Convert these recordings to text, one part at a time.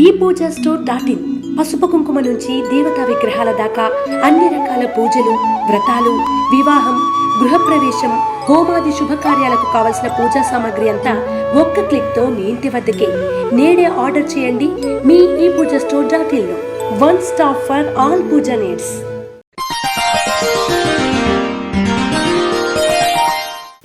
ePoojaStore.in పసుపు కుంకుమ నుంచి దేవతా విగ్రహాల దాకా అన్ని రకాల పూజలు, వ్రతాలు, వివాహం, గృహప్రవేశం, హోమాది శుభకార్యాలకు కావలసిన పూజా సామాగ్రి అంతా ఒక్క క్లిక్తో మీ ఇంటి వద్దకే. నేడే ఆర్డర్ చేయండి మీ ePoojaStore.in లో. One stop for all puja needs.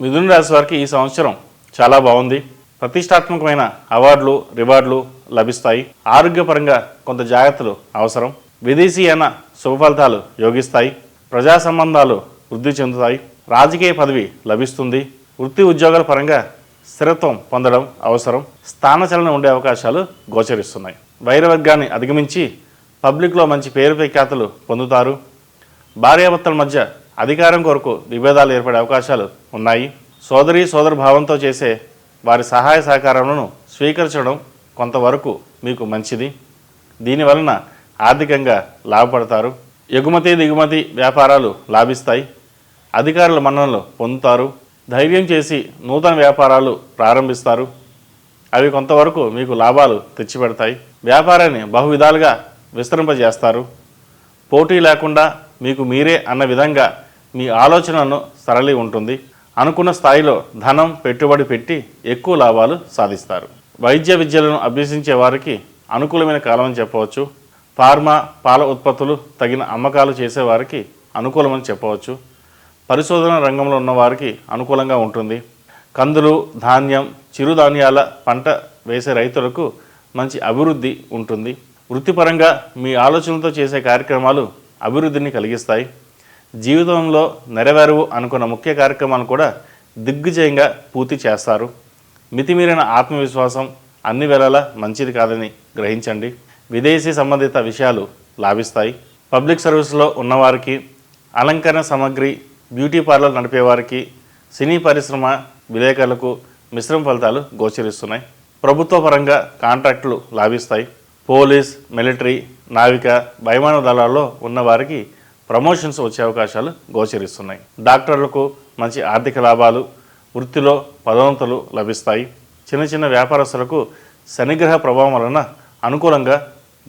మిథున రాశి వారికి ఈ సంవత్సరం చాలా బాగుంది. ప్రతిష్టాత్మకమైన అవార్డులు, రివార్డులు లభిస్తాయి. ఆరోగ్యపరంగా కొంత జాగ్రత్తలు అవసరం. విదేశీయన శుభ ఫలితాలు యోగిస్తాయి. ప్రజా సంబంధాలు వృద్ధి చెందుతాయి. రాజకీయ పదవి లభిస్తుంది. వృత్తి ఉద్యోగాల పరంగా స్థిరత్వం పొందడం అవసరం. స్థానచలనం ఉండే అవకాశాలు గోచరిస్తున్నాయి. వైరవర్గాన్ని అధిగమించి పబ్లిక్లో మంచి పేరు ప్రఖ్యాతులు పొందుతారు. భార్యాభర్తల మధ్య అధికారం కొరకు విభేదాలు ఏర్పడే అవకాశాలు ఉన్నాయి. సోదరి సోదర భావంతో చేసే వారి సహాయ సహకారాలను స్వీకరించడం కొంతవరకు మీకు మంచిది. దీనివలన ఆర్థికంగా లాభపడతారు. ఎగుమతి దిగుమతి వ్యాపారాలు లాభిస్తాయి. అధికారుల మన్ననలు పొందుతారు. ధైర్యం చేసి నూతన వ్యాపారాలు ప్రారంభిస్తారు. అవి కొంతవరకు మీకు లాభాలు తెచ్చిపెడతాయి. వ్యాపారాన్ని బహువిధాలుగా విస్తరింపజేస్తారు. పోటీ లేకుండా మీకు మీరే అన్న విధంగా మీ ఆలోచనను సరళి ఉంటుంది. అనుకున్న స్థాయిలో ధనం పెట్టుబడి పెట్టి ఎక్కువ లాభాలు సాధిస్తారు. వైద్య విద్యలను అభ్యసించే వారికి అనుకూలమైన కాలం అని చెప్పవచ్చు. ఫార్మా, పాల ఉత్పత్తులు తగిన అమ్మకాలు చేసేవారికి అనుకూలమని చెప్పవచ్చు. పరిశోధన రంగంలో ఉన్నవారికి అనుకూలంగా ఉంటుంది. కందులు, ధాన్యం, చిరుధాన్యాల పంట వేసే రైతులకు మంచి అభివృద్ధి ఉంటుంది. వృత్తిపరంగా మీ ఆలోచనలతో చేసే కార్యక్రమాలు అభివృద్ధిని కలిగిస్తాయి. జీవితంలో నెరవేరువు అనుకున్న ముఖ్య కార్యక్రమాలను కూడా దిగ్విజయంగా పూర్తి చేస్తారు. మితిమీరిన ఆత్మవిశ్వాసం అన్ని వేళలా మంచిది కాదని గ్రహించండి. విదేశీ సంబంధిత విషయాలు లాభిస్తాయి. పబ్లిక్ సర్వీస్లో ఉన్నవారికి, అలంకరణ సామగ్రి, బ్యూటీ పార్లర్ నడిపేవారికి, సినీ పరిశ్రమ విలేకరులకు మిశ్రమ ఫలితాలు గోచరిస్తున్నాయి. ప్రభుత్వ పరంగా కాంట్రాక్టులు లాభిస్తాయి. పోలీస్, మిలిటరీ, నావిక, వైమాన దళాల్లో ఉన్నవారికి ప్రమోషన్స్ వచ్చే అవకాశాలు గోచరిస్తున్నాయి. డాక్టర్లకు మంచి ఆర్థిక లాభాలు, వృత్తిలో పదోన్నతులు లభిస్తాయి. చిన్న చిన్న వ్యాపారస్తులకు శనిగ్రహ ప్రభావం వలన అనుకూలంగా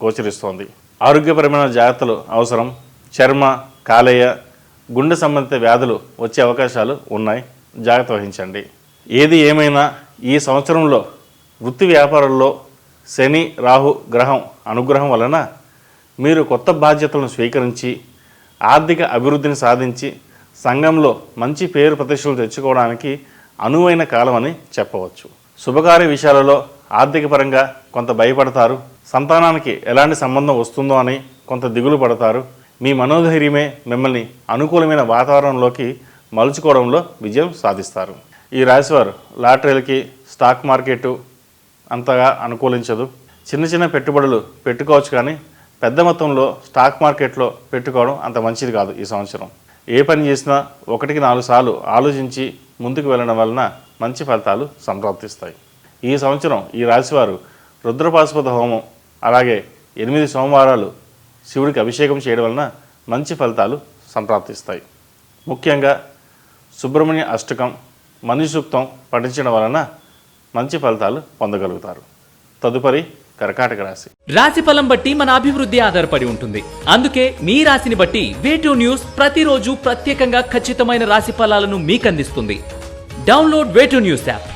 గోచరిస్తోంది. ఆరోగ్యపరమైన జాగ్రత్తలు అవసరం. చర్మ, కాలేయ, గుండె సంబంధిత వ్యాధులు వచ్చే అవకాశాలు ఉన్నాయి. జాగ్రత్త వహించండి. ఏది ఏమైనా ఈ సంవత్సరంలో వృత్తి వ్యాపారాల్లో శని, రాహు గ్రహం అనుగ్రహం వలన మీరు కొత్త బాధ్యతలను స్వీకరించి ఆర్థిక అభివృద్ధిని సాధించి సంఘంలో మంచి పేరు ప్రతిష్టలు తెచ్చుకోవడానికి అనువైన కాలం అని చెప్పవచ్చు. శుభకార్య విషయాలలో ఆర్థిక పరంగా కొంత భయపడతారు. సంతానానికి ఎలాంటి సంబంధం వస్తుందో అని కొంత దిగులు పడతారు. మీ మనోధైర్యమే మిమ్మల్ని అనుకూలమైన వాతావరణంలోకి మలుచుకోవడంలో విజయం సాధిస్తారు. ఈ రాశివారు లాటరీలకి, స్టాక్ మార్కెట్ అంతగా అనుకూలించదు. చిన్న చిన్న పెట్టుబడులు పెట్టుకోవచ్చు, కానీ పెద్ద మొత్తంలో స్టాక్ మార్కెట్లో పెట్టుకోవడం అంత మంచిది కాదు. ఈ సంవత్సరం ఏ పని చేసినా 1-4 సార్లు ఆలోచించి ముందుకు వెళ్ళడం వలన మంచి ఫలితాలు సంప్రాప్తిస్తాయి. ఈ సంవత్సరం ఈ రాశివారు రుద్రపాశుపత హోమం, అలాగే 8 సోమవారాలు శివుడికి అభిషేకం చేయడం వలన మంచి ఫలితాలు సంప్రాప్తిస్తాయి. ముఖ్యంగా సుబ్రహ్మణ్య అష్టకం, మణి సూక్తం పఠించడం వలన మంచి ఫలితాలు పొందగలుగుతారు. తదుపరి కర్కాటక రాశి. రాశి ఫలం బట్టి మన అభివృద్ధి ఆధారపడి ఉంటుంది. అందుకే మీ రాశిని బట్టి వే2 న్యూస్ ప్రతిరోజు ప్రత్యేకంగా ఖచ్చితమైన రాశి ఫలాలను మీకు అందిస్తుంది. Download Way2 News app.